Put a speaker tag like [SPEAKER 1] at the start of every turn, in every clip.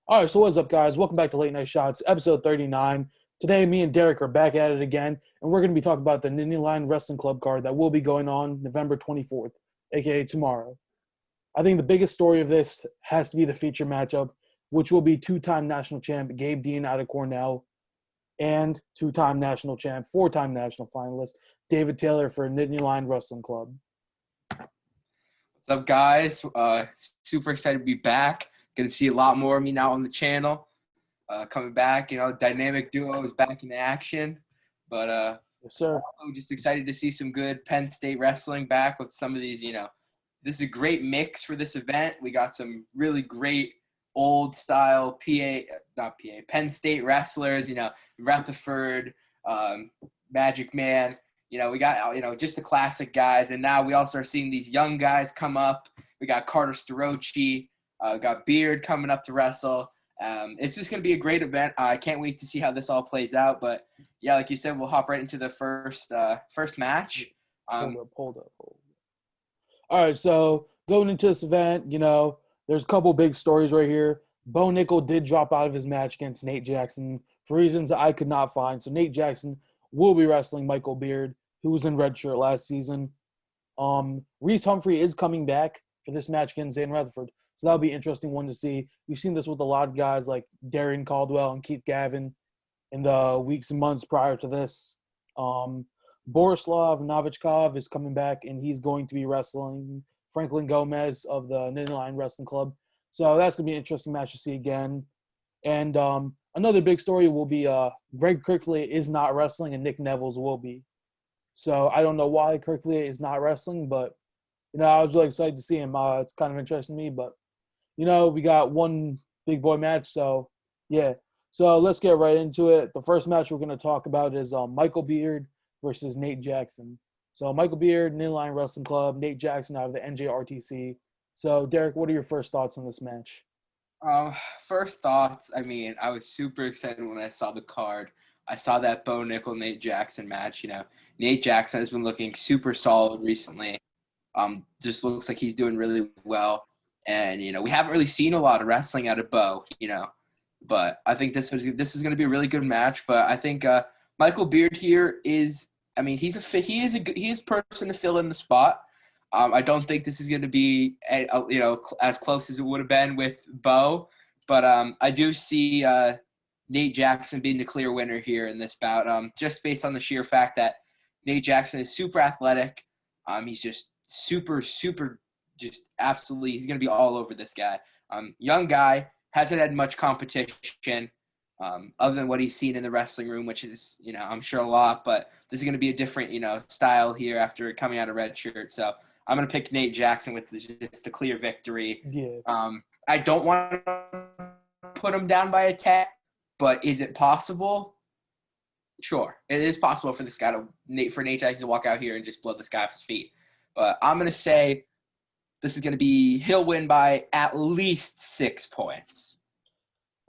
[SPEAKER 1] All right, so what's up, guys? Welcome back to Late Night Shots, episode 39. Today, me and Derek are back at it again, and we're going to be talking about the Nittany Lion Wrestling Club card that will be going on November 24th, aka tomorrow. I think the biggest story of this has to be the feature matchup, which will be two-time national champ Gabe Dean out of Cornell and two-time national champ, four-time national finalist David Taylor for Nittany Lion Wrestling Club.
[SPEAKER 2] What's up, guys? Super excited to be back. Going to see a lot more of me now on the channel. Coming back, dynamic duo is back in action. But
[SPEAKER 1] Yes, sir.
[SPEAKER 2] I'm just excited to see some good Penn State wrestling back with some of these, this is a great mix for this event. We got some really great old style Penn State wrestlers, Rutherford, Magic Man. We got, just the classic guys. And now we also are seeing these young guys come up. We got Carter Starochi, got Beard coming up to wrestle. It's just going to be a great event. I can't wait to see how this all plays out. But, yeah, like you said, we'll hop right into the first match.
[SPEAKER 1] Hold up. All right, so going into this event, there's a couple big stories right here. Bo Nickel did drop out of his match against Nate Jackson for reasons I could not find. So Nate Jackson will be wrestling Michael Beard, who was in red shirt last season. Reese Humphrey is coming back for this match against Zane Rutherford. So that'll be an interesting one to see. We've seen this with a lot of guys like Darian Caldwell and Keith Gavin in the weeks and months prior to this. Borislav Novichkov is coming back, and he's going to be wrestling Franklin Gomez of the Nittany Lion Wrestling Club. So that's going to be an interesting match to see again. And another big story will be Greg Kirkley is not wrestling, and Nick Neville's will be. So I don't know why Kirkley is not wrestling, but, I was really excited to see him. It's kind of interesting to me, but, we got one big boy match. So, yeah. So let's get right into it. The first match we're going to talk about is Michael Beard versus Nate Jackson. So Michael Beard, Nittany Lion Wrestling Club, Nate Jackson out of the NJRTC. So, Derek, what are your first thoughts on this match?
[SPEAKER 2] First thoughts, I was super excited when I saw the card. I saw that Bo Nickel, Nate Jackson match. Nate Jackson has been looking super solid recently. Just looks like he's doing really well. And, we haven't really seen a lot of wrestling out of Bo, But I think this was going to be a really good match. But I think Michael Beard here is – he is a person to fill in the spot. I don't think this is going to be, as close as it would have been with Bo. But I do see Nate Jackson being the clear winner here in this bout, just based on the sheer fact that Nate Jackson is super athletic. He's just super, just absolutely – he's going to be all over this guy. Young guy, hasn't had much competition other than what he's seen in the wrestling room, which is, I'm sure a lot. But this is going to be a different, style here after coming out of red shirt. So – I'm going to pick Nate Jackson with just a clear victory.
[SPEAKER 1] Yeah.
[SPEAKER 2] I don't want to put him down by a 10, but is it possible? Sure. It is possible for Nate Jackson to walk out here and just blow this guy off his feet. But I'm going to say this is going to be he'll win by at least 6 points.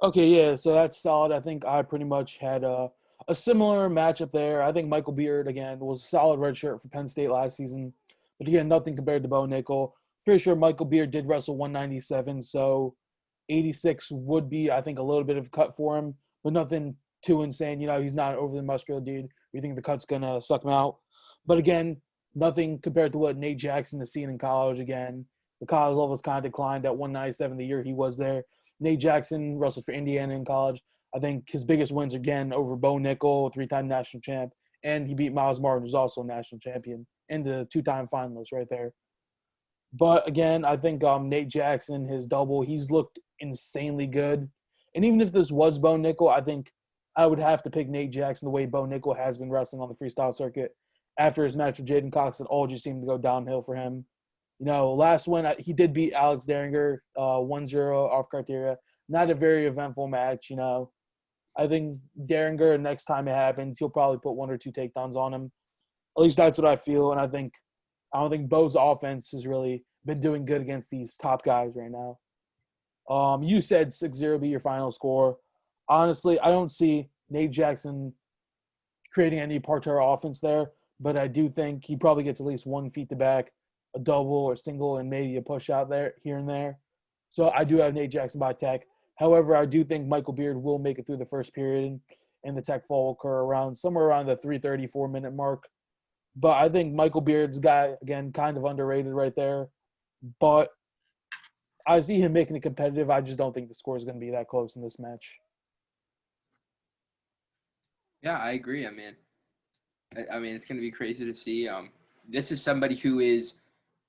[SPEAKER 1] Okay, yeah, so that's solid. I think I pretty much had a similar matchup there. I think Michael Beard, again, was a solid red shirt for Penn State last season. But again, nothing compared to Bo Nickel. Pretty sure Michael Beard did wrestle 197, so 86 would be, I think, a little bit of a cut for him, but nothing too insane. He's not an overly muscular dude. You think the cut's going to suck him out. But again, nothing compared to what Nate Jackson has seen in college. Again, the college level's kind of declined at 197 the year he was there. Nate Jackson wrestled for Indiana in college. I think his biggest wins, again, over Bo Nickel, three-time national champ, and he beat Miles Martin, who's also a national champion, and the two-time finalist right there. But, again, I think Nate Jackson, his double, he's looked insanely good. And even if this was Bo Nickel, I think I would have to pick Nate Jackson the way Bo Nickel has been wrestling on the freestyle circuit. After his match with Jaden Cox, it all just seemed to go downhill for him. Last one, he did beat Alex Daringer 1-0 off criteria. Not a very eventful match, I think Daringer, next time it happens, he'll probably put 1 or 2 takedowns on him. At least that's what I feel, and I don't think Bo's offense has really been doing good against these top guys right now. You said 6-0 be your final score. Honestly, I don't see Nate Jackson creating any parterre offense there, but I do think he probably gets at least 1 feet to back, a double or single, and maybe a push out there here and there. So I do have Nate Jackson by tech. However, I do think Michael Beard will make it through the first period, and the tech fall will occur somewhere around the 3:34 minute mark. But I think Michael Beard's guy, again, kind of underrated right there. But I see him making it competitive. I just don't think the score is going to be that close in this match.
[SPEAKER 2] Yeah, I agree. I mean, it's going to be crazy to see. This is somebody who is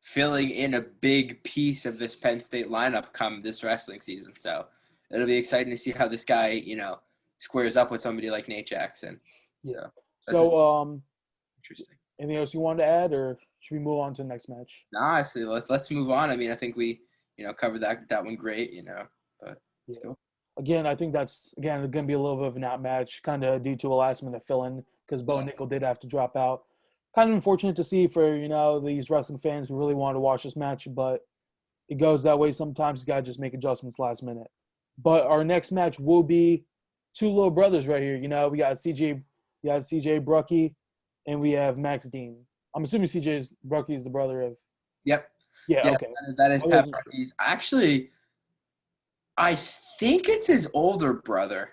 [SPEAKER 2] filling in a big piece of this Penn State lineup come this wrestling season. So it'll be exciting to see how this guy, squares up with somebody like Nate Jackson.
[SPEAKER 1] Yeah.
[SPEAKER 2] So interesting.
[SPEAKER 1] Anything else you wanted to add, or should we move on to the next match?
[SPEAKER 2] No, honestly, let's move on. I mean, I think we, covered that one great. But let's go.
[SPEAKER 1] Again, I think that's going to be a little bit of an outmatch, kind of due to a last minute fill in because Bo Nickel did have to drop out. Kind of unfortunate to see for these wrestling fans who really wanted to watch this match, but it goes that way sometimes. You got to just make adjustments last minute. But our next match will be two little brothers right here. We got CJ Brucky, and we have Max Dean. I'm assuming CJ Brucky is the brother of.
[SPEAKER 2] Yep.
[SPEAKER 1] Yeah. Okay.
[SPEAKER 2] That is Pat Brucky's. Actually, I think it's his older brother.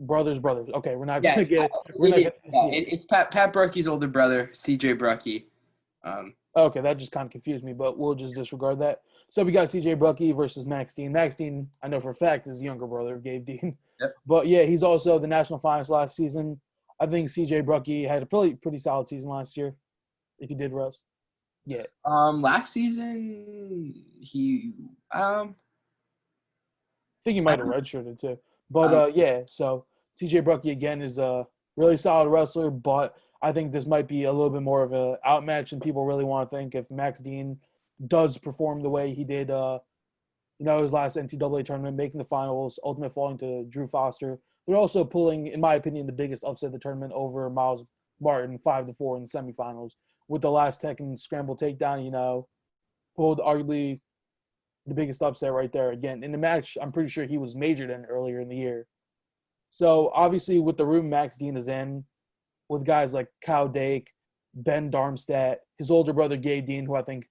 [SPEAKER 1] Brothers. Okay, we're not
[SPEAKER 2] Yeah,
[SPEAKER 1] gonna get.
[SPEAKER 2] It's Pat Brucky's older brother, CJ Brucky.
[SPEAKER 1] Okay, that just kind of confused me, but we'll just disregard that. So we got CJ Brucky versus Max Dean. Max Dean, I know for a fact, is the younger brother of Gabe Dean.
[SPEAKER 2] Yep.
[SPEAKER 1] But yeah, he's also the national finalist last season. I think CJ Brucky had a pretty solid season last year. If he did rest. Yeah.
[SPEAKER 2] Last season he
[SPEAKER 1] I think he might have redshirted too. But yeah, so CJ Brucky again is a really solid wrestler, but I think this might be a little bit more of an outmatch than people really want to think if Max Dean does perform the way he did his last NCAA tournament, making the finals, ultimately falling to Drew Foster. They're also pulling, in my opinion, the biggest upset of the tournament over Miles Martin 5-4 in the semifinals. With the last Tekken scramble takedown, pulled arguably the biggest upset right there. Again, in the match, I'm pretty sure he was majored in earlier in the year. So obviously, with the room Max Dean is in, with guys like Kyle Dake, Ben Darmstadt, his older brother Gabe Dean, who I think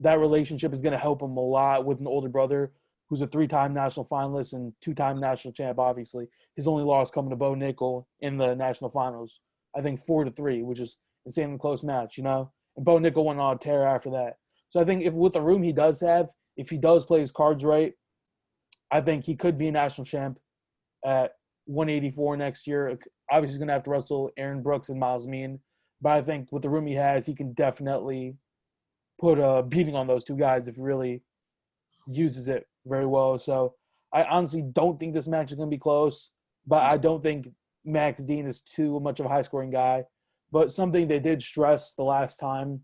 [SPEAKER 1] that relationship is going to help him a lot with an older brother who's a 3-time national finalist and 2-time national champ. Obviously, his only loss coming to Bo Nickel in the national finals. I think 4-3, which is insanely close match, And Bo Nickel went on a tear after that. So I think if with the room he does have, if he does play his cards right, I think he could be a national champ at 184 next year. Obviously, he's going to have to wrestle Aaron Brooks and Miles Mean. But I think with the room he has, he can definitely put a beating on those two guys if he really uses it very well. So I honestly don't think this match is going to be close, but I don't think Max Dean is too much of a high-scoring guy. But something they did stress the last time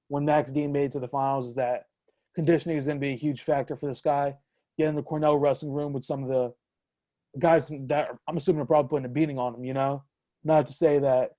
[SPEAKER 1] when Max Dean made it to the finals is that conditioning is going to be a huge factor for this guy. Get in the Cornell wrestling room with some of the guys that I'm assuming are probably putting a beating on him, Not to say that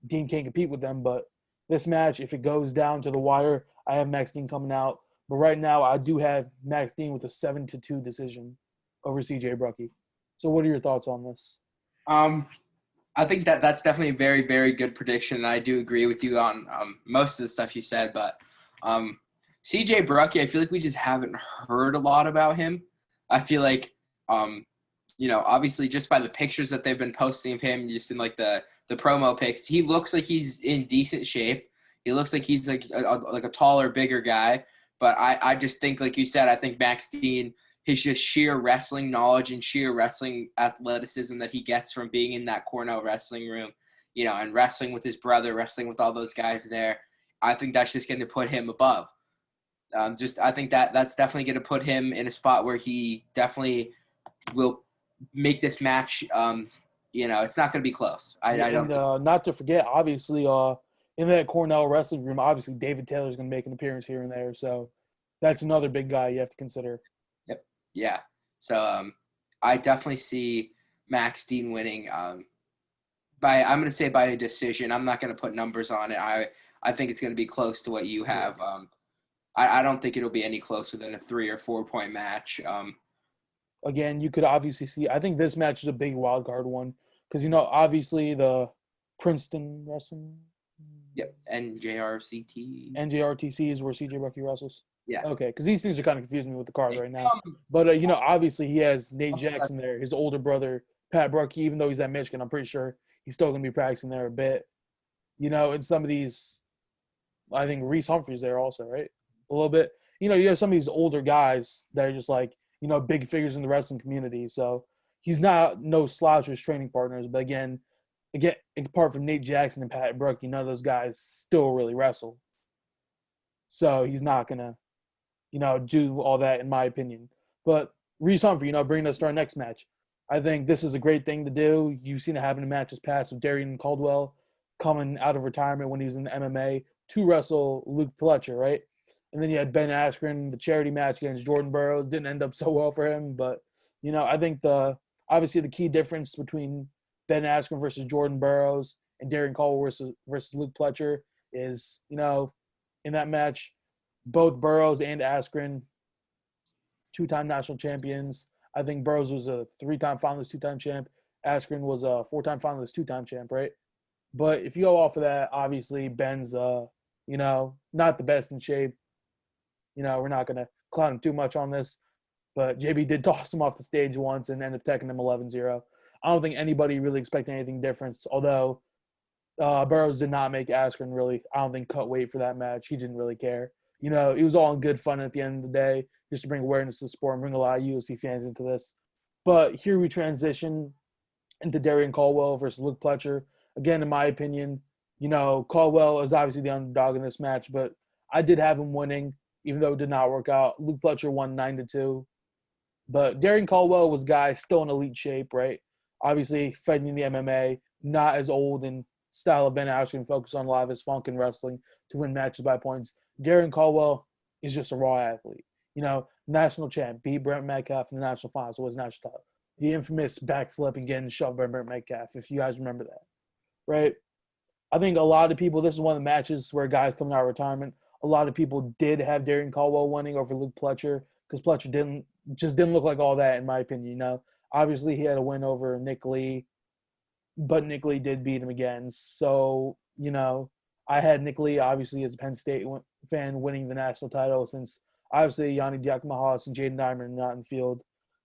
[SPEAKER 1] Dean can't compete with them, but this match, if it goes down to the wire, I have Max Dean coming out. But right now, I do have Max Dean with a 7-2 decision over CJ Brucky. So what are your thoughts on this?
[SPEAKER 2] I think that's definitely a very, very good prediction, and I do agree with you on most of the stuff you said. But CJ Brucky, I feel like we just haven't heard a lot about him. I feel like, obviously just by the pictures that they've been posting of him, just in like the promo pics, he looks like he's in decent shape. He looks like he's like a taller, bigger guy. But I just think, like you said, I think Max Dean, his just sheer wrestling knowledge and sheer wrestling athleticism that he gets from being in that Cornell wrestling room, and wrestling with his brother, wrestling with all those guys there, I think that's just going to put him above. I think that's definitely going to put him in a spot where he definitely will make this match. It's not going to be close.
[SPEAKER 1] Not to forget, obviously, in that Cornell wrestling room, obviously David Taylor's going to make an appearance here and there. So that's another big guy you have to consider.
[SPEAKER 2] Yep. Yeah. So I definitely see Max Dean winning. I'm going to say by a decision. I'm not going to put numbers on it. I think it's going to be close to what you have. I don't think it'll be any closer than a 3 or 4 point match.
[SPEAKER 1] Again, you could obviously see. I think this match is a big wild card one because obviously the Princeton wrestling.
[SPEAKER 2] Yep, NJRCT.
[SPEAKER 1] NJRTC is where CJ Brucky wrestles.
[SPEAKER 2] Yeah.
[SPEAKER 1] Okay, because these things are kind of confusing me with the card right now.
[SPEAKER 2] Um,
[SPEAKER 1] But obviously he has Nate Jackson there, his older brother Pat Bruckey. Even though he's at Michigan, I'm pretty sure he's still going to be practicing there a bit. And some of these, I think Reese Humphrey's there also, right? A little bit. You have some of these older guys that are just like big figures in the wrestling community. So he's not no slouch as training partners. But again, apart from Nate Jackson and Pat Bruckey, none of those guys still really wrestle. So he's not gonna do all that, in my opinion. But Reese Humphrey, bringing us to our next match. I think this is a great thing to do. You've seen it happen in matches past with Darian Caldwell coming out of retirement when he was in the MMA to wrestle Luke Pletcher, right? And then you had Ben Askren, the charity match against Jordan Burroughs. Didn't end up so well for him, but I think obviously the key difference between Ben Askren versus Jordan Burroughs and Darian Caldwell versus Luke Pletcher is, in that match, both Burroughs and Askren, two-time national champions. I think Burroughs was a three-time finalist, two-time champ. Askren was a four-time finalist, two-time champ, right? But if you go off of that, obviously Ben's, not the best in shape. We're not going to clown him too much on this. But JB did toss him off the stage once and ended up taking him 11-0. I don't think anybody really expected anything different, although Burroughs did not make Askren really, I don't think, cut weight for that match. He didn't really care. It was all in good fun at the end of the day, just to bring awareness to the sport and bring a lot of UFC fans into this. But here we transition into Darian Caldwell versus Luke Pletcher. Again, in my opinion, Caldwell is obviously the underdog in this match, but I did have him winning, even though it did not work out. Luke Pletcher won 9-2. But Darian Caldwell was a guy still in elite shape, right? Obviously, fighting in the MMA, not as old in style of Ben Askren, focused on a lot of his funk and wrestling to win matches by points. Darian Caldwell is just a raw athlete. National champ, beat Brent Metcalf in the national finals, was national title. The infamous backflip and getting shoved by Brent Metcalf, if you guys remember that, right? I think a lot of people, this is one of the matches where guys coming out of retirement, a lot of people did have Darian Caldwell winning over Luke Pletcher because Pletcher didn't look like all that, in my opinion. Obviously he had a win over Nick Lee, but Nick Lee did beat him again. So, I had Nick Lee, obviously, as a Penn State fan, winning the national title since, obviously, Yanni Diakomahalis and Jaden Diamond are not in the field.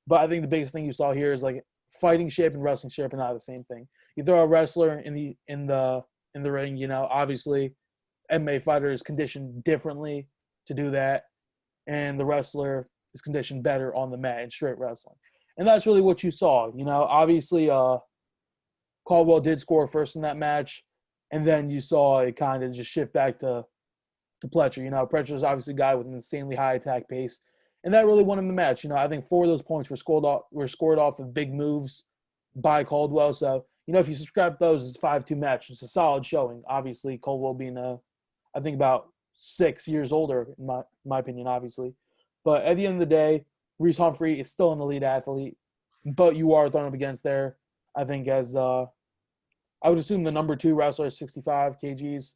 [SPEAKER 1] But I think the biggest thing you saw here is, like, fighting shape and wrestling shape are not the same thing. You throw a wrestler in the ring, obviously, MMA fighter is conditioned differently to do that, and the wrestler is conditioned better on the mat in straight wrestling. And that's really what you saw. Obviously, Caldwell did score first in that match, and then you saw it kind of just shift back to Pletcher. Pletcher's obviously a guy with an insanely high attack pace, and that really won him the match. I think 4 of those points were scored off of big moves by Caldwell. So, if you subscribe to those, it's a 5-2 match. It's a solid showing. Obviously, Caldwell being I think about 6 years older, in my opinion, obviously. But at the end of the day, Reese Humphrey is still an elite athlete, but you are thrown up against there, I think, as I would assume the number 2 wrestler is 65 kgs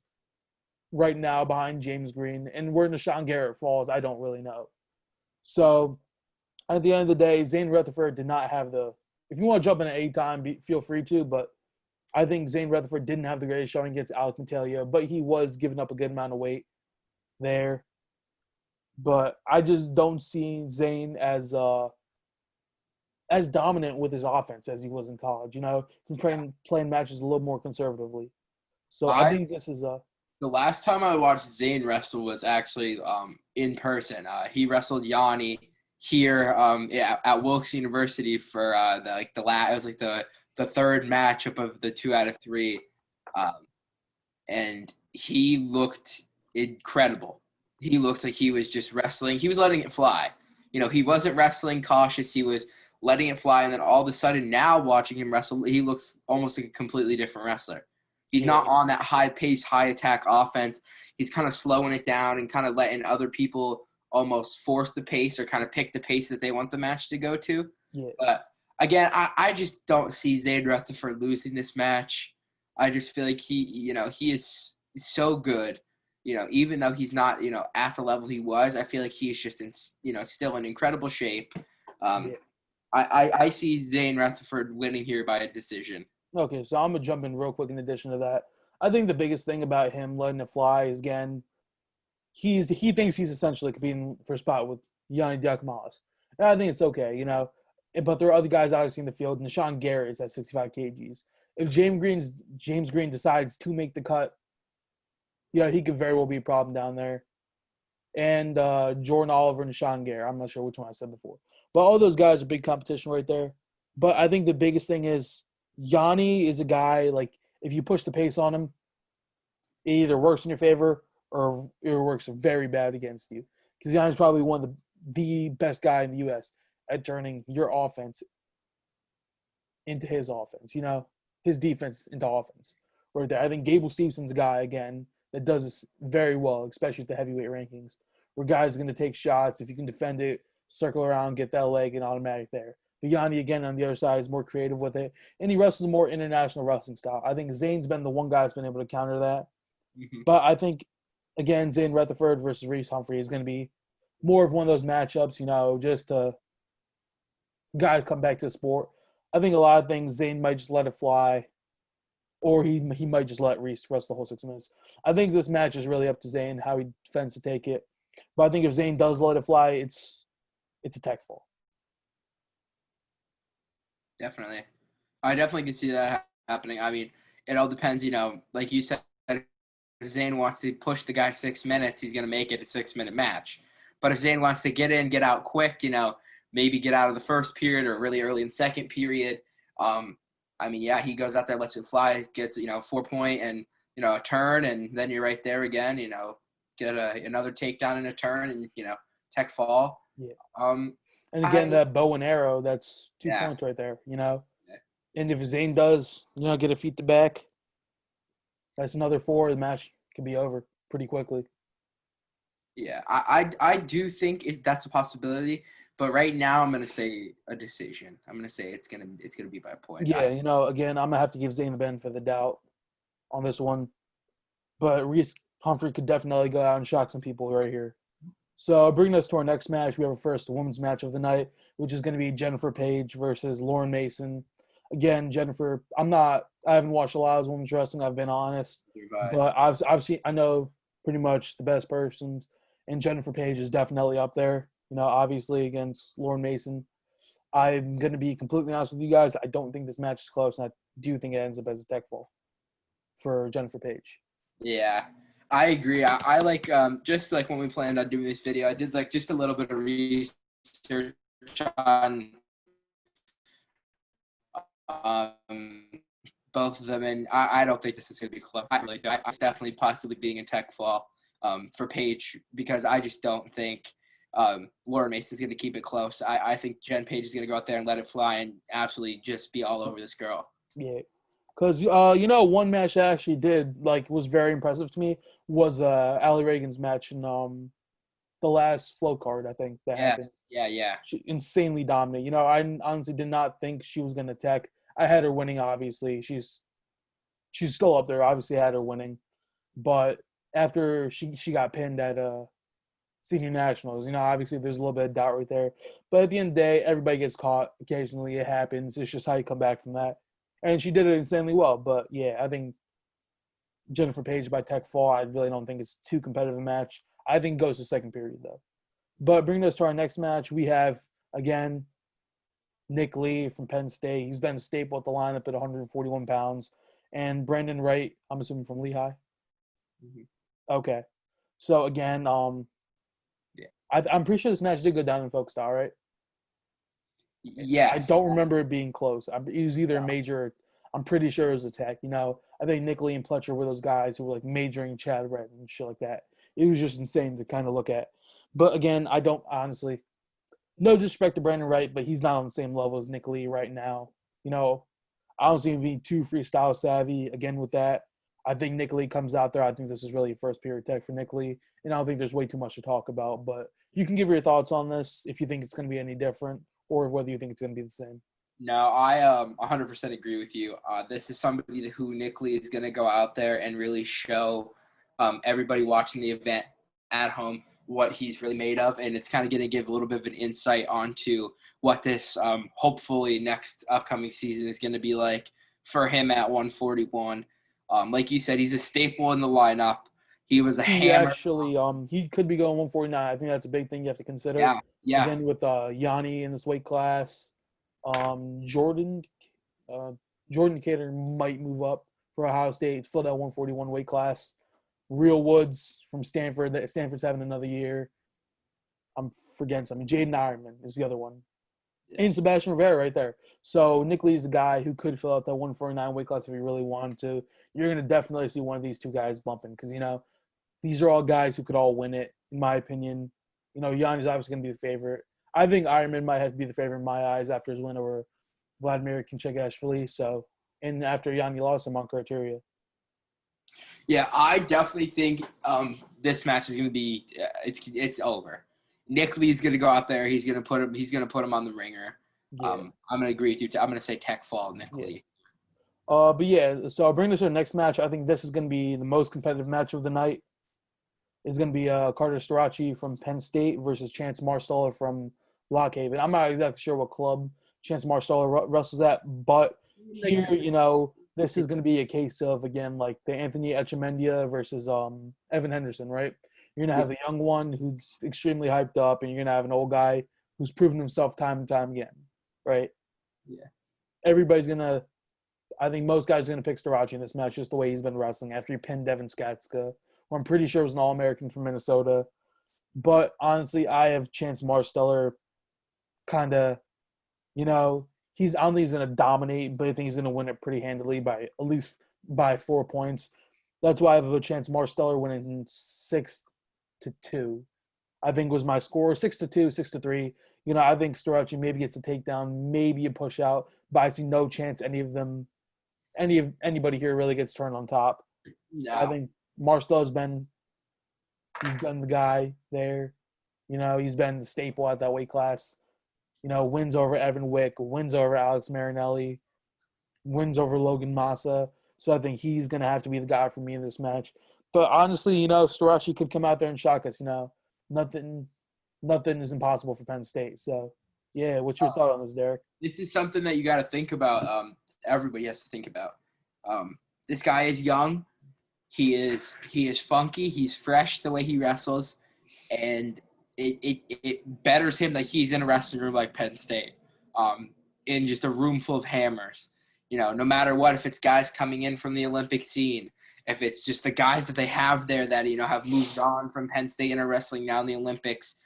[SPEAKER 1] right now behind James Green. And where Nashawn Garrett falls, I don't really know. So at the end of the day, Zane Rutherford did not have if you want to jump in at 8-time, feel free to, but I think Zane Rutherford didn't have the greatest showing against Alec Metallia, but he was giving up a good amount of weight there. But I just don't see Zane as dominant with his offense as he was in college. He's playing matches a little more conservatively. So I think this is
[SPEAKER 2] the last time I watched Zane wrestle was actually in person. He wrestled Yanni here at Wilkes University for it was like the third matchup of the 2 out of 3, and he looked incredible. He looked like he was just wrestling. He was letting it fly. He wasn't wrestling cautious. He was letting it fly, and then all of a sudden, now watching him wrestle, he looks almost like a completely different wrestler. He's not on that high-pace, high-attack offense. He's kind of slowing it down and kind of letting other people almost force the pace or kind of pick the pace that they want the match to go to.
[SPEAKER 1] Yeah.
[SPEAKER 2] But, again, I just don't see Zane Rutherford losing this match. I just feel like he is so good. Even though he's not, at the level he was, I feel like he's just in, still in incredible shape. I see Zane Rutherford winning here by a decision.
[SPEAKER 1] Okay, so I'm going to jump in real quick in addition to that. I think the biggest thing about him letting it fly is, again, he thinks he's essentially competing for a spot with Yanni Diakomalis. And I think it's okay, But there are other guys obviously in the field. Nashawn Garrett is at 65 kgs. If James Green decides to make the cut, he could very well be a problem down there. And Jordan Oliver and Nashawn Garrett. I'm not sure which one I said before. But all those guys are big competition right there. But I think the biggest thing is Yanni is a guy, like, if you push the pace on him, it either works in your favor or it works very bad against you. Because Yanni's probably one of the best guy in the U.S. at turning your offense into his offense, his defense into offense. Right there. I think Gable Stevenson's a guy, again, that does this very well, especially at the heavyweight rankings, where guys are going to take shots. If you can defend it, circle around, get that leg, and automatic there. But Yanni, again, on the other side, is more creative with it, and he wrestles a more international wrestling style. I think Zane's been the one guy that's been able to counter that.
[SPEAKER 2] Mm-hmm.
[SPEAKER 1] But I think, again, Zane Rutherford versus Reese Humphrey is going to be more of one of those matchups, just to guys come back to the sport. I think a lot of things Zane might just let it fly, or he might just let Reese wrestle the whole 6 minutes. I think this match is really up to Zane, how he defends to take it. But I think if Zane does let it fly, it's a tech fall.
[SPEAKER 2] Definitely. I definitely can see that happening. I mean, it all depends, like you said, if Zane wants to push the guy 6 minutes, he's going to make it a 6-minute match. But if Zane wants to get in, get out quick, maybe get out of the first period or really early in second period, he goes out there, lets it fly, gets, 4-point and, a turn, and then you're right there again, get another takedown and a turn and, tech fall.
[SPEAKER 1] Yeah. And again, that bow and arrow, that's 2
[SPEAKER 2] Yeah.
[SPEAKER 1] points right there,
[SPEAKER 2] Yeah.
[SPEAKER 1] And if Zane does, get a feet to back, that's another 4. The match could be over pretty quickly.
[SPEAKER 2] Yeah, I do think that's a possibility, but right now I'm gonna say a decision. I'm gonna say it's gonna be by a point.
[SPEAKER 1] Yeah, again, I'm gonna have to give Zane the benefit of the doubt on this one, but Reese Humphrey could definitely go out and shock some people right here. So bringing us to our next match, we have our first women's match of the night, which is going to be Jennifer Page versus Lauren Mason. Again, Jennifer, I haven't watched a lot of women's wrestling. I've been honest, but I've seen, I know pretty much the best persons, and Jennifer Page is definitely up there. Obviously against Lauren Mason. I'm going to be completely honest with you guys. I don't think this match is close, and I do think it ends up as a tech fall for Jennifer Page.
[SPEAKER 2] Yeah, I agree. I like just like when we planned on doing this video, I did like just a little bit of research on both of them, and I don't think this is going to be close. It's definitely possibly being a tech fall for Page, because I just don't think Lauren Mason's going to keep it close. I think Jen Page is going to go out there and let it fly and absolutely just be all over this girl.
[SPEAKER 1] Yeah. Because, one match I actually was very impressive to me was Allie Reagan's match in the last Flow card, I think, that happened.
[SPEAKER 2] Yeah.
[SPEAKER 1] She insanely dominant. I honestly did not think she was going to tech. I had her winning, obviously. She's still up there. Obviously, I had her winning. But after she got pinned at Senior Nationals, obviously there's a little bit of doubt right there. But at the end of the day, everybody gets caught. Occasionally it happens. It's just how you come back from that. And she did it insanely well. But, yeah, I think Jennifer Page by tech fall, I really don't think it's too competitive a match. I think it goes to second period, though. But bringing us to our next match, we have, again, Nick Lee from Penn State. He's been a staple at the lineup at 141 pounds. And Brandon Wright, I'm assuming from Lehigh?
[SPEAKER 2] Mm-hmm.
[SPEAKER 1] Okay. So, again,
[SPEAKER 2] yeah.
[SPEAKER 1] I'm pretty sure this match did go down in folk style, right?
[SPEAKER 2] Yes.
[SPEAKER 1] I don't remember it being close. It was either a major – I'm pretty sure it was a tech. I think Nick Lee and Pletcher were those guys who were, like, majoring Chad Red and shit like that. It was just insane to kind of look at. But, again, I don't – honestly, no disrespect to Brandon Wright, but he's not on the same level as Nick Lee right now. I don't see him being too freestyle savvy. Again, with that, I think Nick Lee comes out there. I think this is really a first period tech for Nick Lee. And I don't think there's way too much to talk about. But you can give your thoughts on this if you think it's going to be any different or whether you think it's going to be the same.
[SPEAKER 2] No, I 100% agree with you. This is somebody who Nick Lee is going to go out there and really show everybody watching the event at home what he's really made of. And it's kind of going to give a little bit of an insight onto what this hopefully next upcoming season is going to be like for him at 141. Like you said, he's a staple in the lineup. He was a
[SPEAKER 1] He
[SPEAKER 2] hammer.
[SPEAKER 1] actually he could be going 149. I think that's a big thing you have to consider.
[SPEAKER 2] Yeah, yeah,
[SPEAKER 1] Again with Yanni in this weight class, Jordan uh, Jordan Cater might move up for Ohio State, fill that 141 weight class. Real Woods from Stanford. Stanford's having another year. I'm forgetting something. Jaden Ironman is the other one.
[SPEAKER 2] yeah.
[SPEAKER 1] And Sebastian Rivera right there. So Nick Lee's the guy who could fill out that 149 weight class if he really wanted to. You're going to definitely see one of these two guys bumping because, these are all guys who could all win it, in my opinion. Yanni's obviously going to be the favorite. I think Ironman might have to be the favorite in my eyes after his win over Vladimir Kinchegashvili. So, and after Yanni lost him on criteria.
[SPEAKER 2] Yeah, I definitely think this match is going to be it's over. Nick Lee's going to go out there. He's going to put him on the ringer.
[SPEAKER 1] Yeah.
[SPEAKER 2] I'm going to agree with you. I'm going to say tech fall Nick
[SPEAKER 1] Yeah.
[SPEAKER 2] Lee.
[SPEAKER 1] But yeah, so I'll bring this to the next match. I think this is going to be the most competitive match of the night. It's going to be Carter Starachi from Penn State versus Chance Marsteller from Lock Haven. I'm not exactly sure what club Chance Marsteller wrestles at, but here, this is going to be a case of, again, like the Anthony Echemendia versus Evan Henderson, right? You're going to have the young one who's extremely hyped up, and you're going to have an old guy who's proven himself time and time again, right?
[SPEAKER 2] Yeah.
[SPEAKER 1] Everybody's going to – I think most guys are going to pick Starachi in this match just the way he's been wrestling after he pinned Devin Skatska, who I'm pretty sure was an All-American from Minnesota. But honestly, I have Chance Marsteller kind of, I don't think he's going to dominate, but I think he's going to win it pretty handily by at least by 4 points. That's why I have a Chance Marsteller winning 6-2. I think was my score 6-2, 6-3. I think Starachi maybe gets a takedown, maybe a push out, but I see no chance anybody here really gets turned on top.
[SPEAKER 2] No.
[SPEAKER 1] I think Marsteller's been the guy there. He's been the staple at that weight class. Wins over Evan Wick, wins over Alex Marinelli, wins over Logan Massa. So I think he's going to have to be the guy for me in this match. But honestly, Starachi could come out there and shock us. Nothing is impossible for Penn State. So, yeah, what's your thought on this, Derek?
[SPEAKER 2] This is something that you got to think about. Everybody has to think about. This guy is young. He is funky. He's fresh the way he wrestles, and it betters him that he's in a wrestling room like Penn State, in just a room full of hammers. No matter what, if it's guys coming in from the Olympic scene, if it's just the guys that they have there that have moved on from Penn State and are wrestling now in the Olympics.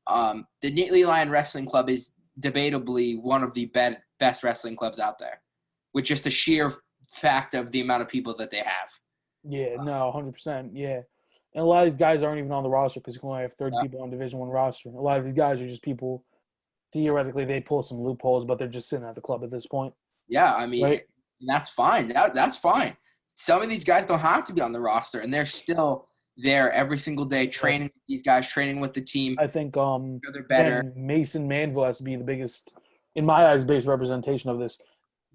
[SPEAKER 2] The Nittany Lion Wrestling Club is debatably one of the best wrestling clubs out there, with just the sheer fact of the amount of people that they have.
[SPEAKER 1] Yeah, no, 100%. Yeah. And a lot of these guys aren't even on the roster because you can only have 30 people on Division I roster. A lot of these guys are just people, theoretically, they pull some loopholes, but they're just sitting at the club at this point.
[SPEAKER 2] Yeah, I mean,
[SPEAKER 1] right?
[SPEAKER 2] That's fine. That's fine. Some of these guys don't have to be on the roster, and they're still there every single day training with these guys, training with the team.
[SPEAKER 1] I think
[SPEAKER 2] they're better.
[SPEAKER 1] Mason Manville has to be the biggest, in my eyes, biggest representation of this.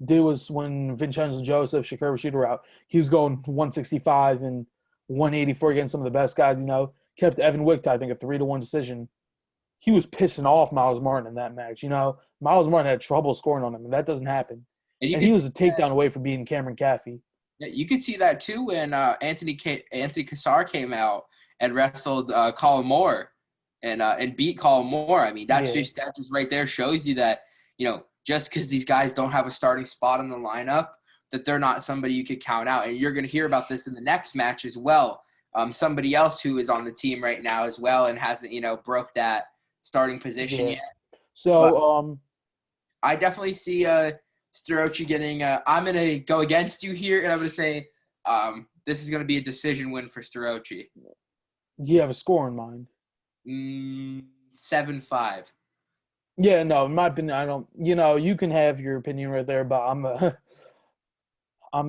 [SPEAKER 1] Dude was when Vincenzo Joseph, Shakur Rashid were out. He was going 165 and 184 against some of the best guys, kept Evan Wick to, I think, a 3-1 decision. He was pissing off Miles Martin in that match. Miles Martin had trouble scoring on him, and that doesn't happen. And he was a takedown away from beating Cameron Caffey.
[SPEAKER 2] Yeah, you could see that too when Anthony Cassar came out and wrestled Colin Moore and beat Colin Moore. I mean, that just right there shows you that, just because these guys don't have a starting spot in the lineup, that they're not somebody you could count out. And you're going to hear about this in the next match as well. Somebody else who is on the team right now as well and hasn't, broke that starting position yet.
[SPEAKER 1] So,
[SPEAKER 2] I definitely see Starachi getting I'm going to go against you here, and I'm going to say this is going to be a decision win for Starachi.
[SPEAKER 1] You have a score in mind?
[SPEAKER 2] 7-5.
[SPEAKER 1] Yeah, no, in my opinion, I don't. You can have your opinion right there, but I'm gonna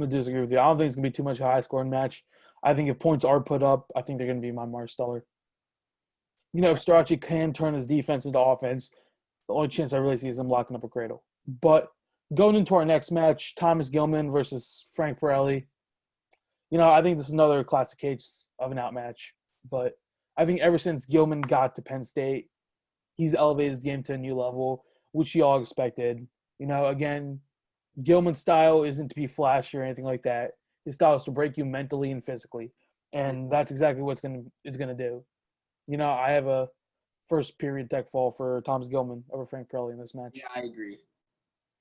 [SPEAKER 1] disagree with you. I don't think it's gonna be too much of a high-scoring match. I think if points are put up, I think they're gonna be my Marsteller. If Starachi can turn his defense into offense, the only chance I really see is him locking up a cradle. But going into our next match, Thomas Gilman versus Frank Pirelli. I think this is another classic case of an outmatch. But I think ever since Gilman got to Penn State, he's elevated his game to a new level, which you all expected. Again, Gilman's style isn't to be flashy or anything like that. His style is to break you mentally and physically. and that's exactly what it's gonna do. You know, I have a first period tech fall for Thomas Gilman over Frank Curley in this match.
[SPEAKER 2] Yeah, I agree.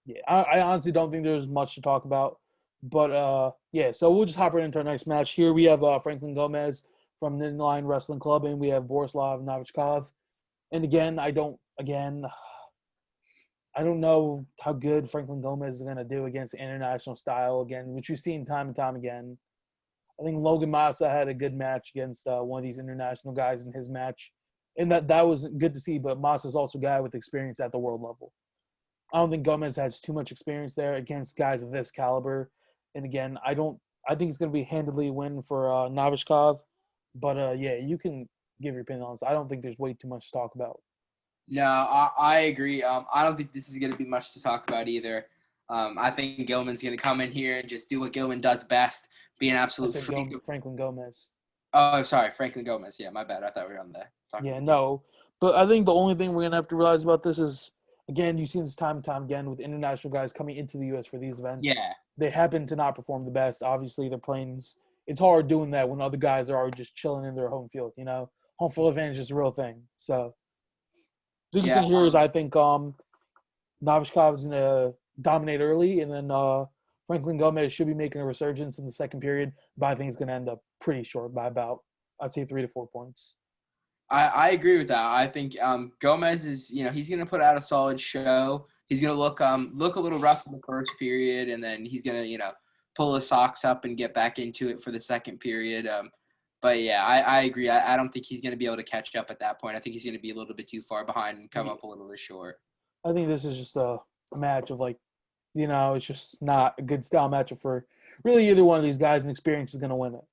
[SPEAKER 1] Yeah, I honestly don't think there's much to talk about. But yeah, so we'll just hop right into our next match. Here we have Franklin Gomez from the Inline Wrestling Club, and we have Borislav Novichkov. And I don't know how good Franklin Gomez is going to do against international style again, which we've seen time and time again. I think Logan Massa had a good match against one of these international guys in his match, and that was good to see. But Massa's also a guy with experience at the world level. I don't think Gomez has too much experience there against guys of this caliber. And again, I think it's going to be handedly a win for Novichkov. But yeah, you can give your opinion on this. I don't think there's way too much to talk about.
[SPEAKER 2] No, I agree. I don't think this is going to be much to talk about either. I think Gilman's going to come in here and just do what Gilman does best, be an absolute freak.
[SPEAKER 1] Franklin Gomez.
[SPEAKER 2] Oh, sorry, Franklin Gomez. Yeah, my bad. I thought we were on the.
[SPEAKER 1] Yeah, no. But I think the only thing we're going to have to realize about this is, again, you've seen this time and time again with international guys coming into the U.S. for these events.
[SPEAKER 2] Yeah.
[SPEAKER 1] They happen to not perform the best. Obviously, their planes. It's hard doing that when other guys are already just chilling in their home field. You know, home field advantage is a real thing. So the biggest thing here is I think Novichkov is going to dominate early, and then Franklin Gomez should be making a resurgence in the second period, but I think it's going to end up pretty short by about, I'd say, 3 to 4 points.
[SPEAKER 2] I agree with that. I think Gomez is, he's going to put out a solid show. He's going to look a little rough in the first period, and then he's going to, pull his socks up and get back into it for the second period. But, yeah, I agree. I don't think he's going to be able to catch up at that point. I think he's going to be a little bit too far behind and come up a little bit short.
[SPEAKER 1] I think this is just a match of, it's just not a good style matchup for really either one of these guys, and experience is going to win it.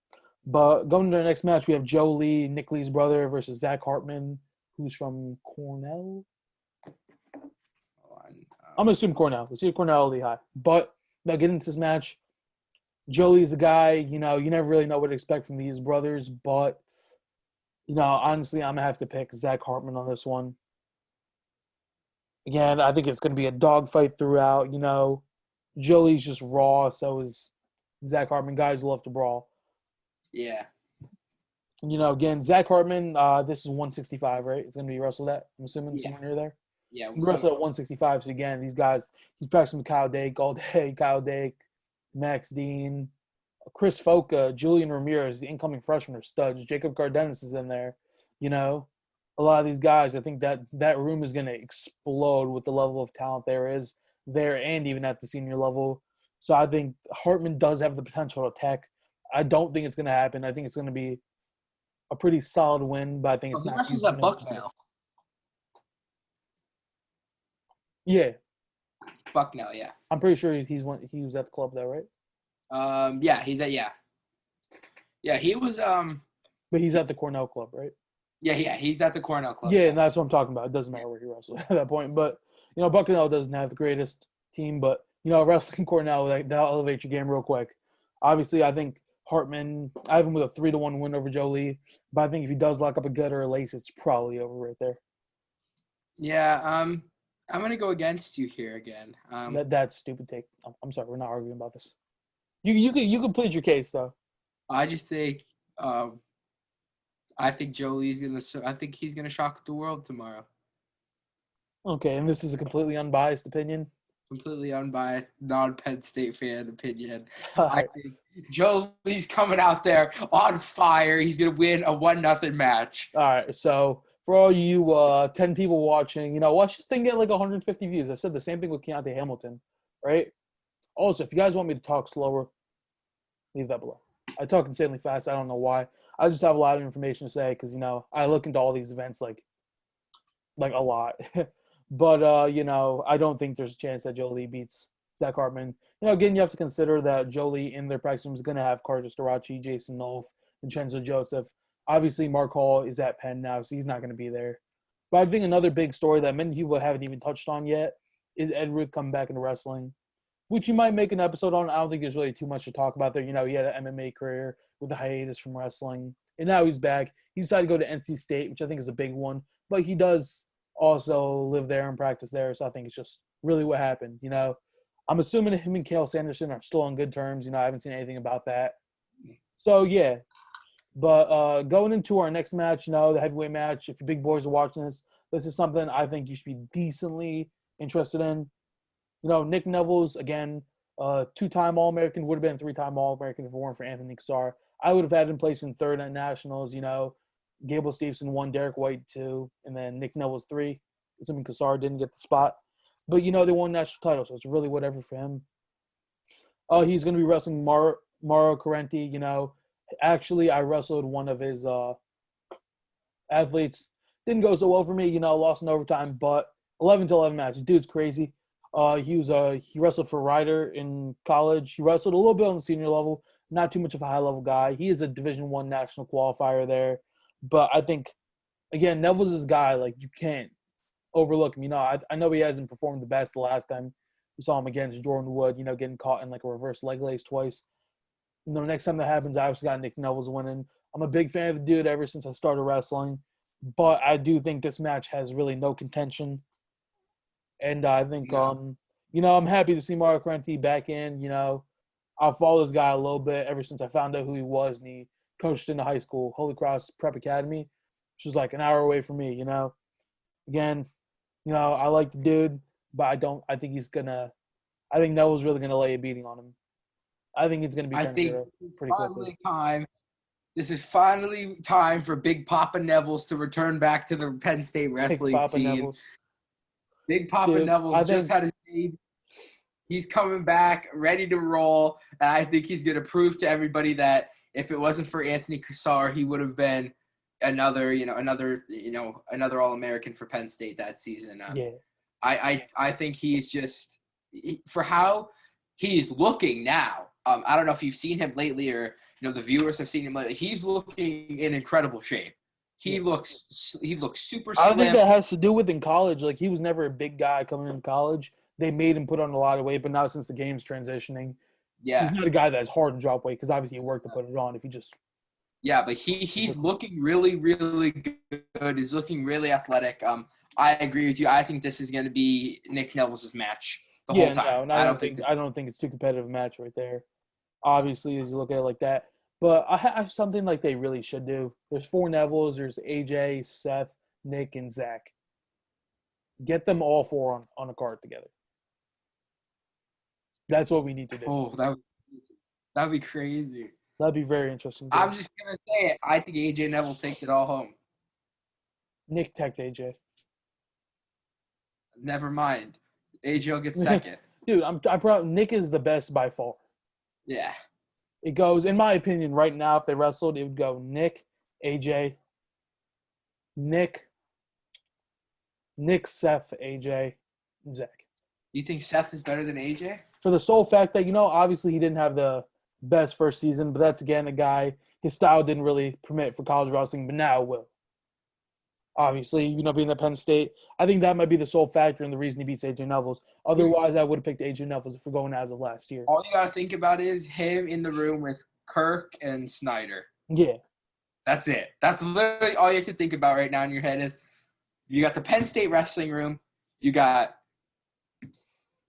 [SPEAKER 1] But going to our next match, we have Joe Lee, Nick Lee's brother, versus Zach Hartman, who's from Cornell. I'm going to assume Cornell. We'll see Cornell Lehigh. But now getting into this match, Joe Lee's a guy, you never really know what to expect from these brothers. But, honestly, I'm going to have to pick Zach Hartman on this one. Again, I think it's going to be a dogfight throughout. Joe Lee's just raw, so is Zach Hartman. Guys love to brawl.
[SPEAKER 2] Yeah.
[SPEAKER 1] Again, Zach Hartman, this is 165, right? It's going to be wrestled at, I'm assuming, somewhere near there?
[SPEAKER 2] Yeah.
[SPEAKER 1] He wrestled at 165. So, again, these guys, he's practicing with Kyle Dake all day. Kyle Dake, Max Dean, Chris Foca, Julian Ramirez, the incoming freshman are studs. Jacob Cardenas is in there. A lot of these guys, I think that room is going to explode with the level of talent there is there and even at the senior level. So I think Hartman does have the potential to attack. I don't think it's going to happen. I think it's going to be a pretty solid win, but I think it's not.
[SPEAKER 2] He's at Bucknell.
[SPEAKER 1] Yeah.
[SPEAKER 2] Bucknell, yeah.
[SPEAKER 1] I'm pretty sure he was at the club though, right?
[SPEAKER 2] Yeah, he's at Yeah, he was
[SPEAKER 1] But he's at the Cornell club, right?
[SPEAKER 2] Yeah, he's at the Cornell club.
[SPEAKER 1] Yeah, and that's what I'm talking about. It doesn't matter where he wrestled at that point. But, Bucknell doesn't have the greatest team, but, wrestling Cornell, that'll elevate your game real quick. Obviously, I think Hartman, I have him with a 3-1 win over Joe Lee, but I think if he does lock up a gut or a lace, it's probably over right there.
[SPEAKER 2] Yeah, I'm going to go against you here again.
[SPEAKER 1] That's stupid take. I'm sorry, we're not arguing about this. You can plead your case, though.
[SPEAKER 2] I just think I think Joe Lee's I think he's gonna shock the world tomorrow.
[SPEAKER 1] Okay, and this is a completely unbiased opinion.
[SPEAKER 2] Completely unbiased, non-Penn State fan opinion.
[SPEAKER 1] Right.
[SPEAKER 2] I think Joe Lee's coming out there on fire. He's gonna win a 1-0 match.
[SPEAKER 1] All right, so for all you 10 people watching, watch this thing get like 150 views. I said the same thing with Keontae Hamilton, right? Also, if you guys want me to talk slower, leave that below. I talk insanely fast. I don't know why. I just have a lot of information to say because, I look into all these events like a lot. But, I don't think there's a chance that Joe Lee beats Zach Hartman. Again, you have to consider that Joe Lee in their practice room is going to have Carter Storaci, Jason Nolf, Vincenzo Joseph. Obviously, Mark Hall is at Penn now, so he's not going to be there. But I think another big story that many people haven't even touched on yet is Ed Ruth coming back into wrestling, which you might make an episode on. I don't think there's really too much to talk about there. He had an MMA career with a hiatus from wrestling, and now he's back. He decided to go to NC State, which I think is a big one, but he does also live there and practice there, so I think it's just really what happened. I'm assuming him and Cale Sanderson are still on good terms. I haven't seen anything about that. So, yeah, But going into our next match, the heavyweight match, if you big boys are watching this is something I think you should be decently interested in. Nick Neville's, again, two-time All-American, would have been three-time All-American if it weren't for Anthony Cassar. I would have had him place in third at Nationals. Gable Steveson one, Derek White two, and then Nick Neville's three. Assuming Cassar didn't get the spot. But, they won national titles, so it's really whatever for him. He's going to be wrestling Mauro Correnti. Actually, I wrestled one of his athletes. Didn't go so well for me, lost in overtime, but 11-11 match. Dude's crazy. He wrestled for Ryder in college. He wrestled a little bit on the senior level, not too much of a high-level guy. He is a Division I national qualifier there. But I think, again, Neville's this guy, like, you can't overlook him. I know he hasn't performed the best the last time we saw him against Jordan Wood, getting caught in, like, a reverse leg lace twice. Next time that happens, I obviously got Nick Neville's winning. I'm a big fan of the dude ever since I started wrestling. But I do think this match has really no contention. And I think, I'm happy to see Mauro Correnti back in. I've followed this guy a little bit ever since I found out who he was, and he coached in the high school, Holy Cross Prep Academy, which was like an hour away from me, Again, I like the dude, but I think Neville's really going to lay a beating on him. I think it's going to be pretty quickly.
[SPEAKER 2] This is finally time for Big Papa Neville's to return back to the Penn State wrestling scene.
[SPEAKER 1] Neville's.
[SPEAKER 2] Big Papa Neville's just had his baby. He's coming back, ready to roll. And I think he's going to prove to everybody that if it wasn't for Anthony Cassar, he would have been another All-American for Penn State that season. I think he's just for how he's looking now. I don't know if you've seen him lately or the viewers have seen him lately. He's looking in incredible shape. He looks super slim.
[SPEAKER 1] I think that has to do with in college. Like, he was never a big guy coming into college. They made him put on a lot of weight, but now since the game's transitioning, he's not a guy that's hard to drop weight because obviously he worked to put it on. If you just
[SPEAKER 2] but he's looking really, really good. He's looking really athletic. I agree with you. I think this is going to be Nick Neville's match the whole time.
[SPEAKER 1] No, I don't think it's too competitive a match right there. Obviously, as you look at it like that. But I have something like they really should do. There's 4 Nevilles. There's AJ, Seth, Nick, and Zach. Get them all 4 on a card together. That's what we need to do.
[SPEAKER 2] Oh, that would be crazy.
[SPEAKER 1] That'd be very interesting.
[SPEAKER 2] I'm just going to say it. I think AJ Neville takes it all home.
[SPEAKER 1] Nick teched AJ.
[SPEAKER 2] Never mind. AJ will get second.
[SPEAKER 1] Dude, I'm proud. Nick is the best by far.
[SPEAKER 2] Yeah.
[SPEAKER 1] It goes, in my opinion, right now, if they wrestled, it would go Nick, AJ, Nick, Seth, AJ, and Zach.
[SPEAKER 2] You think Seth is better than AJ?
[SPEAKER 1] For the sole fact that, obviously he didn't have the best first season, but that's, again, a guy, his style didn't really permit for college wrestling, but now it will. Obviously, being at Penn State, I think that might be the sole factor and the reason he beats AJ Neville's. Otherwise, I would have picked AJ Neville's if we're going as of last year.
[SPEAKER 2] All you got to think about is him in the room with Kirk and Snyder.
[SPEAKER 1] Yeah.
[SPEAKER 2] That's it. That's literally all you have to think about right now in your head is you got the Penn State wrestling room. You got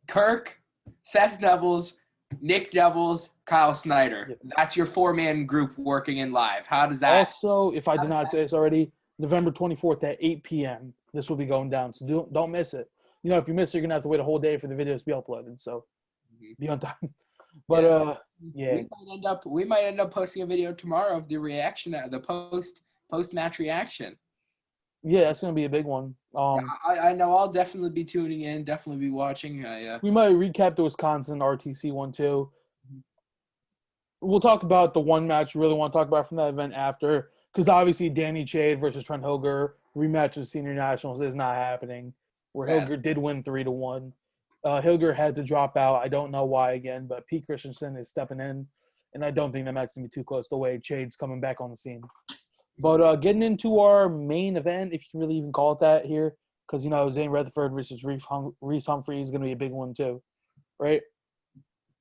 [SPEAKER 2] Kirk, Seth Neville's, Nick Neville's, Kyle Snyder.
[SPEAKER 1] Yeah.
[SPEAKER 2] That's your 4-man group working in live. How does that –
[SPEAKER 1] Also, if I did not say this already – November 24th at 8 p.m. This will be going down, so don't miss it. If you miss it, you're gonna have to wait a whole day for the videos to be uploaded. So be on time. But
[SPEAKER 2] we might end up posting a video tomorrow of the reaction, the post match reaction.
[SPEAKER 1] Yeah, that's gonna be a big one.
[SPEAKER 2] I know I'll definitely be tuning in, definitely be watching.
[SPEAKER 1] We might recap the Wisconsin RTC one too. We'll talk about the one match we really want to talk about from that event after. Because obviously Danny Chade versus Trent Hilger rematch of Senior Nationals is not happening. Where Hilger did win 3-1. Hilger had to drop out. I don't know why again, but Pete Christensen is stepping in, and I don't think that match is gonna be too close to the way Chade's coming back on the scene. But getting into our main event, if you can really even call it that here, because Zane Rutherford versus Reese Humphrey is gonna be a big one too, right?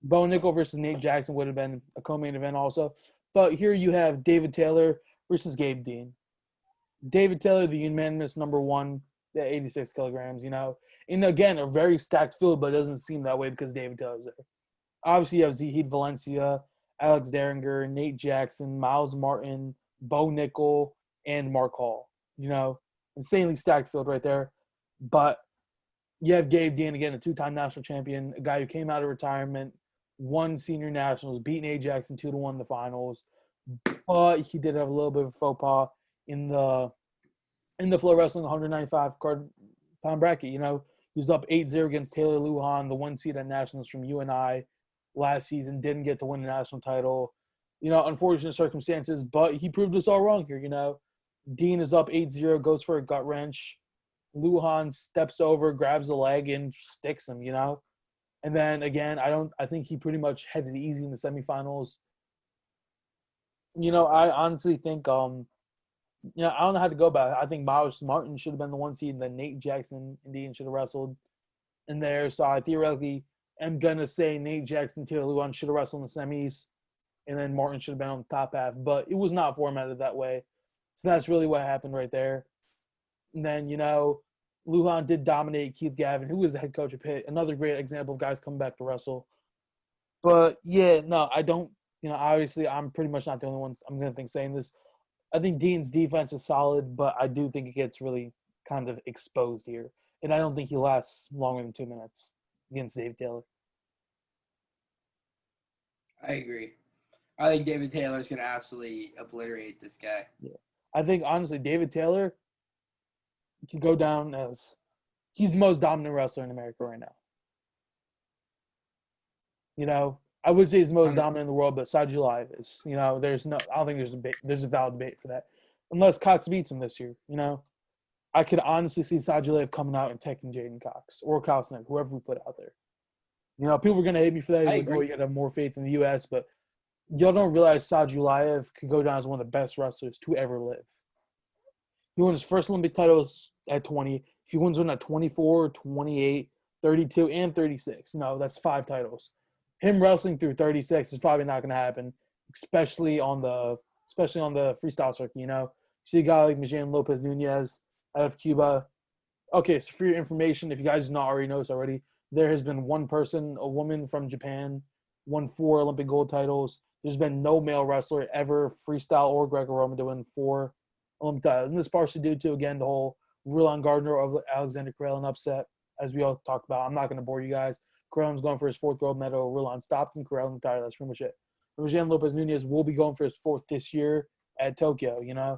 [SPEAKER 1] Bo Nickel versus Nate Jackson would have been a co-main event also. But here you have David Taylor versus Gabe Dean. David Taylor, the unanimous number 1 at 86 kilograms, And again, a very stacked field, but it doesn't seem that way because David Taylor's there. Obviously, you have Zahid Valencia, Alex Derringer, Nate Jackson, Miles Martin, Bo Nickel, and Mark Hall. Insanely stacked field right there. But you have Gabe Dean again, a two-time national champion, a guy who came out of retirement, won senior nationals, beat Nate Jackson 2-1 in the finals. But he did have a little bit of a faux pas in the Flow Wrestling 195 pound bracket. He was up 8-0 against Taylor Lujan, the one seed at nationals from UNI last season. Didn't get to win the national title. Unfortunate circumstances, but he proved us all wrong here. Dean is up 8-0, goes for a gut wrench. Lujan steps over, grabs a leg, and sticks him. And then again, I think he pretty much headed easy in the semifinals. I honestly think I don't know how to go about it. I think Miles Martin should have been the one seed, and then Nate Jackson and Dean should have wrestled in there. So I theoretically am gonna say Nate Jackson, Taylor Lujan should have wrestled in the semis, and then Martin should have been on the top half. But it was not formatted that way. So that's really what happened right there. And then, Lujan did dominate Keith Gavin, who was the head coach of Pitt. Another great example of guys coming back to wrestle. But, yeah, no, I don't – obviously I'm pretty much not the only one I'm going to think saying this. I think Dean's defense is solid, but I do think it gets really kind of exposed here. And I don't think he lasts longer than 2 minutes against Dave Taylor.
[SPEAKER 2] I agree. I think David Taylor is going to absolutely obliterate this guy.
[SPEAKER 1] Yeah. I think, honestly, David Taylor can go down as he's the most dominant wrestler in America right now. I would say he's the most dominant in the world, but Sajulayev is. I don't think there's a valid debate for that. Unless Cox beats him this year, I could honestly see Sajulayev coming out and taking Jaden Cox or Kosnick, whoever we put out there. People are going to hate me for that. You got to have more faith in the U.S., but y'all don't realize Sajulayev could go down as one of the best wrestlers to ever live. He won his first Olympic titles at 20. If he wins one at 24, 28, 32, and 36, that's 5 titles. Him wrestling through 36 is probably not going to happen, especially on the freestyle circuit. See a guy like Mijan Lopez Nunez out of Cuba. Okay, so for your information, if you guys do not already know this already, there has been one person, a woman from Japan, won 4 Olympic gold titles. There's been no male wrestler ever, freestyle or Greco-Roman, to win 4 Olympic titles. And this is partially due to, again, the whole Rulon Gardner of Alexander Karelin upset, as we all talked about. I'm not going to bore you guys. Karelin's going for his 4th gold medal. Rulon stopped him. Karelin retired. That's pretty much it. Mijan Lopez Nunez will be going for his 4th this year at Tokyo. He's going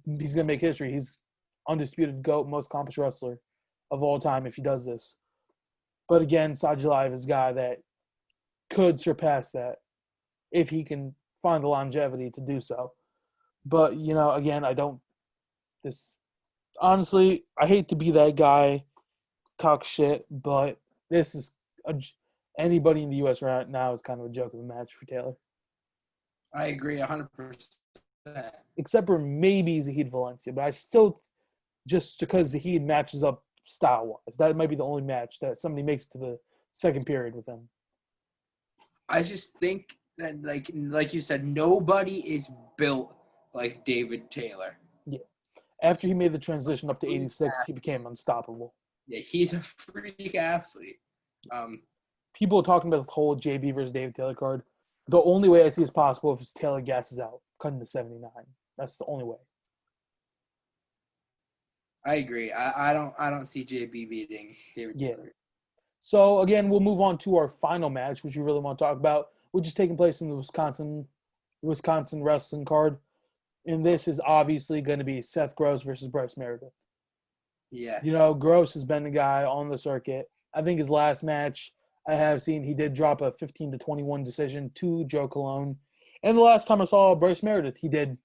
[SPEAKER 1] to make history. He's undisputed GOAT, most accomplished wrestler of all time if he does this. But again, Sajulayev is a guy that could surpass that if he can find the longevity to do so. But, again, honestly, I hate to be that guy, talk shit, but this is anybody in the U.S. right now is kind of a joke of a match for Taylor.
[SPEAKER 2] I agree 100%.
[SPEAKER 1] Except for maybe Zahid Valencia, but I still, just because Zahid matches up style-wise, that might be the only match that somebody makes it to the second period with him.
[SPEAKER 2] I just think that, like you said, nobody is built like David Taylor.
[SPEAKER 1] Yeah. After he made the transition up to 86, he became unstoppable.
[SPEAKER 2] Yeah, he's a freak athlete.
[SPEAKER 1] People are talking about the whole JB versus David Taylor card. The only way I see is possible if Taylor gasses out, cutting to 79. That's the only way.
[SPEAKER 2] I agree. I don't see JB beating David Taylor.
[SPEAKER 1] So again, we'll move on to our final match, which we really want to talk about, which is taking place in the Wisconsin wrestling card. And this is obviously going to be Seth Gross versus Bryce Meredith.
[SPEAKER 2] Yeah.
[SPEAKER 1] Gross has been the guy on the circuit. I think his last match I have seen, he did drop a 15-21 decision to Joe Colon. And the last time I saw Bryce Meredith, he did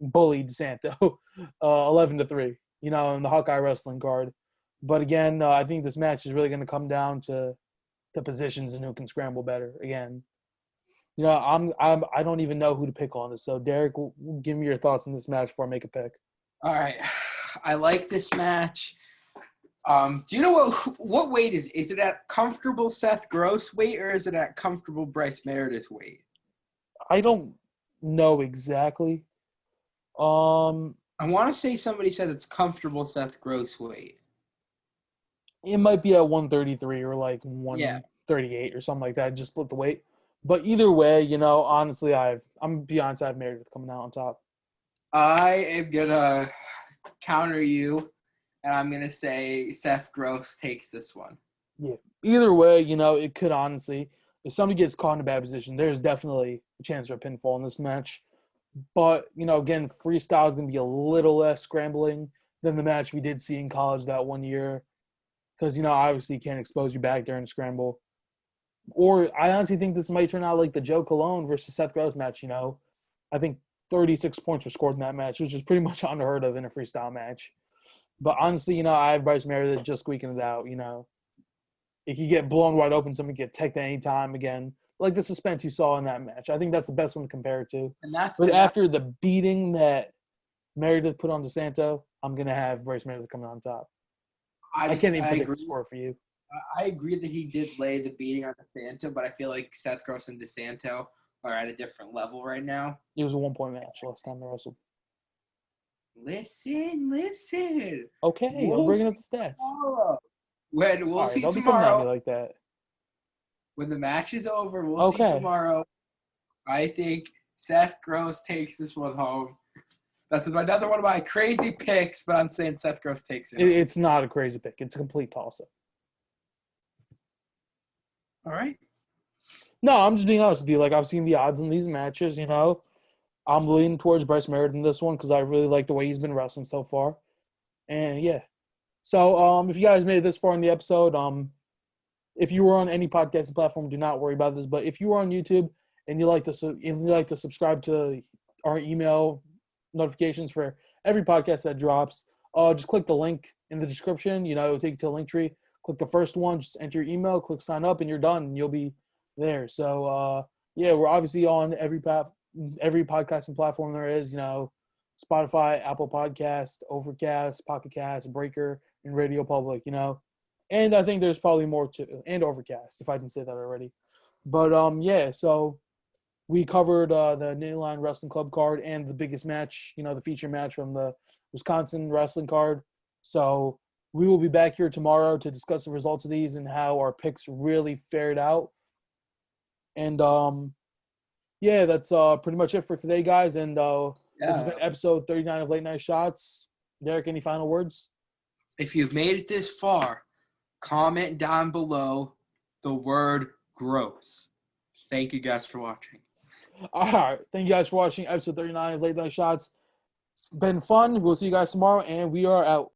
[SPEAKER 1] bully DeSanto 11-3, in the Hawkeye wrestling card. But again, I think this match is really going to come down to positions and who can scramble better. Again, I don't even know who to pick on this. So Derek, give me your thoughts on this match before I make a pick.
[SPEAKER 2] All right, I like this match. Do you know what weight is? Is it at comfortable Seth Gross weight or is it at comfortable Bryce Meredith weight?
[SPEAKER 1] I don't know exactly.
[SPEAKER 2] I want to say somebody said it's comfortable Seth Gross weight.
[SPEAKER 1] It might be at 133 or like 138 or something like that. Just split the weight. But either way, honestly, I'm gonna be honest, I have Meredith coming out on top.
[SPEAKER 2] I am gonna counter you, and I'm gonna say Seth Gross takes this one.
[SPEAKER 1] Yeah. Either way, it could honestly, if somebody gets caught in a bad position, there's definitely a chance for a pinfall in this match. But, again, freestyle is going to be a little less scrambling than the match we did see in college that one year. Because, obviously you can't expose your back during scramble. Or I honestly think this might turn out like the Joe Colon versus Seth Gross match, I think 36 points were scored in that match, which is pretty much unheard of in a freestyle match. But honestly, I have Bryce Meredith just squeaking it out, It could get blown wide open, somebody get teched at any time again. Like the suspense you saw in that match. I think that's the best one to compare it to. But after the beating that Meredith put on DeSanto, I'm going to have Bryce Meredith coming on top. I can't even predict the score for you.
[SPEAKER 2] I agree that he did lay the beating on DeSanto, but I feel like Seth Gross and DeSanto are at a different level right now.
[SPEAKER 1] It was a 1-point match last time they wrestled.
[SPEAKER 2] Listen.
[SPEAKER 1] Okay, I'm bringing up the stats.
[SPEAKER 2] Tomorrow. We'll see
[SPEAKER 1] don't
[SPEAKER 2] tomorrow.
[SPEAKER 1] Be coming at me like that.
[SPEAKER 2] When the match is over, we'll see tomorrow. I think Seth Gross takes this one home. That's another one of my crazy picks, but I'm saying Seth Gross takes it.
[SPEAKER 1] It's not a crazy pick. It's a complete toss-up.
[SPEAKER 2] All right.
[SPEAKER 1] No, I'm just being honest with you. Like, I've seen the odds in these matches, I'm leaning towards Bryce Meredith in this one because I really like the way he's been wrestling so far. And, yeah. So, if you guys made it this far in the episode, if you were on any podcasting platform, do not worry about this. But if you are on YouTube and you like to subscribe to our email notifications for every podcast that drops, just click the link in the description. It'll take you to a link tree. Click the first one, just enter your email, click sign up, and you're done. And you'll be there. So, we're obviously on every podcasting platform there is. Spotify, Apple Podcast, Overcast, Pocket Cast, Breaker, and Radio Public. And I think there's probably more too, and Overcast, if I didn't say that already. But, so we covered the Nittyline Wrestling Club card and the biggest match, the feature match from the Wisconsin Wrestling card. So we will be back here tomorrow to discuss the results of these and how our picks really fared out. And, that's pretty much it for today, guys. And this has been episode 39 of Late Night Shots. Derek, any final words?
[SPEAKER 2] If you've made it this far, comment down below the word gross. Thank you guys for watching.
[SPEAKER 1] All right. Thank you guys for watching episode 39 of Late Night Shots. It's been fun. We'll see you guys tomorrow, and we are out.